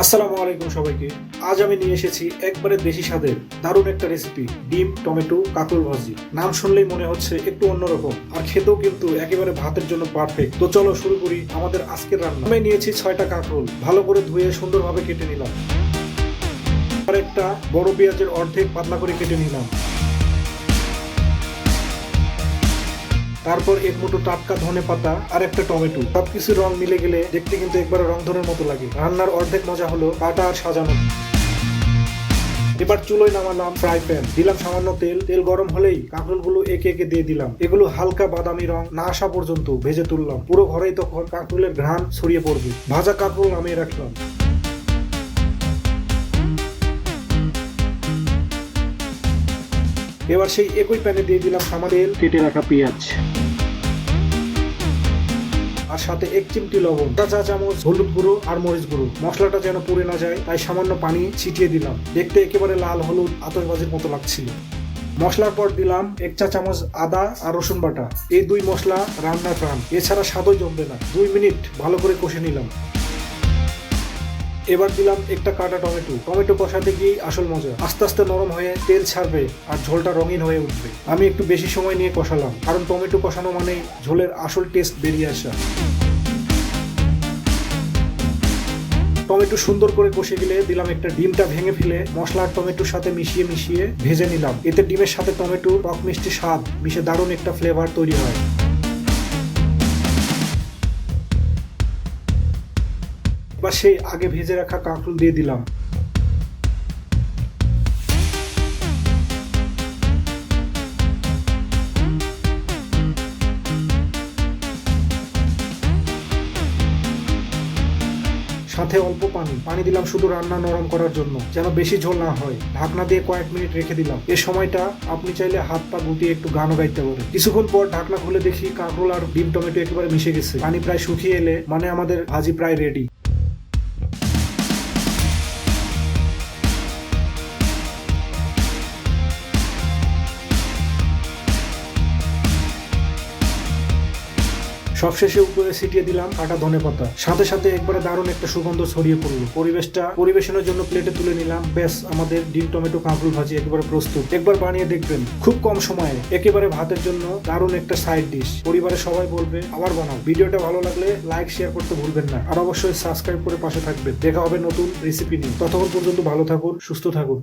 আসসালামু আলাইকুম সবাইকে। আজ আমি নিয়ে এসেছি একবারে দেশি স্বাদের দারুণ একটা রেসিপি, ডিম টমেটো কাঁকরোল ভাজি। নাম শুনলেই মনে হচ্ছে একটু অন্যরকম, আর খেতেও কিন্তু একেবারে ভাতের জন্য পারফেক্ট। তো চলো শুরু করি আমাদের আজকের রান্না। আমি নিয়েছি 6টা কাঁকরোল, ভালো করে ধুয়ে সুন্দরভাবে কেটে নিলাম। আর একটা বড় পেঁয়াজের অর্ধেক পাতলা করে কেটে নিলাম। তারপর এক মুঠো টাটকা ধনে পাতা আর একটা টমেটো। সবকিছু রং মিলে গেলে দেখতে কিন্তু একবার রংধনের মতো লাগে। রান্নার অর্ধেক মজা হলো কাটা আর সাজানো। এবার চুলোয় নামালাম ফ্রাই প্যান, দিলাম সামান্য তেল। তেল গরম হলেই কাঁকরোলগুলো একে একে দিয়ে দিলাম। এগুলো হালকা বাদামি রং না আসা পর্যন্ত ভেজে তুললাম। পুরো ঘরেই তখন কাঁকরোলের ঘ্রাণ ছড়িয়ে পড়বে। ভাজা কাঁকরোল নামিয়ে রাখলাম। এবার সেই একই প্যানে দিয়ে দিলাম সামান্য তেল, কেটে রাখা পেঁয়াজ আর সাথে 1 চিমটি লবণ, চা চামচ হলুদ গুঁড়ো আর মরিচ গুঁড়ো। মশলাটা যেন পুড়ে না যায় তাই সামান্য পানি ছিটিয়ে দিলাম। দেখতে একেবারে লাল হলুদ আতশবাজির মতো লাগছিল। মশলার পর দিলাম 1 চা চামচ আদা আর রসুন বাটা। এই দুই মশলা রান্নার প্রাণ, এছাড়া স্বাদই জমবে না। 2 মিনিট ভালো করে কষে নিলাম। এবার দিলাম একটা কাটা টমেটো। টমেটো কষাতে গিয়ে আসল মজা, আস্তে আস্তে নরম হয়ে তেল ছাড়বে আর ঝোলটা রঙিন হয়ে উঠবে। আমি একটু বেশি সময় নিয়ে কষালাম, কারণ টমেটো কষানো মানে ঝোলের আসল টেস্ট বেরিয়ে আসা। টমেটো সুন্দর করে কষে গেলে দিলাম একটা ডিমটা ভেঙে ফেলে মশলা আর টমেটোর সাথে মিশিয়ে ভেজে নিলাম। এতে ডিমের সাথে টমেটো টক মিষ্টি স্বাদ মিশে দারুণ একটা ফ্লেভার তৈরি হয়। এবার সেই আগে ভেজে রাখা কাঁকরোল দিয়ে দিলাম। সাথে অল্প পানি দিলাম শুধু রান্না নরম করার জন্য, যেন বেশি ঝোল না হয়। ঢাকনা দিয়ে কয়েক মিনিট রেখে দিলাম। এই সময়টা আপনি চাইলে হাত পা গুটিয়ে একটু গানও গাইতে পারেন। কিছুক্ষণ পর ঢাকনা খুলে দেখি কাঁকরোল আর ডিম টমেটো একেবারে মিশে গেছে। পানি প্রায় শুকিয়ে এলে মানে আমাদের ভাজি প্রায় রেডি। সবশেষে উপরে ছিটিয়ে দিলাম কাটা ধনেপাতা। সাথে সাথে একবারে দারুণ একটা সুগন্ধ ছড়িয়ে পড়লো। পরিবেশনের জন্য প্লেটে তুলে নিলাম। ব্যাস, আমাদের ডিম টমেটো কাঁকরোল ভাজি একেবারে প্রস্তুত। একবার বানিয়ে দেখবেন, খুব কম সময়ে একেবারে ভাতের জন্য দারুণ একটা সাইড ডিশ। পরিবারের সবাই বলবে আবার বানাও। ভিডিওটা ভালো লাগলে লাইক শেয়ার করতে ভুলবেন না, আর অবশ্যই সাবস্ক্রাইব করে পাশে থাকবেন। দেখা হবে নতুন রেসিপি নিয়ে। ততক্ষণ পর্যন্ত ভালো থাকুন, সুস্থ থাকুন।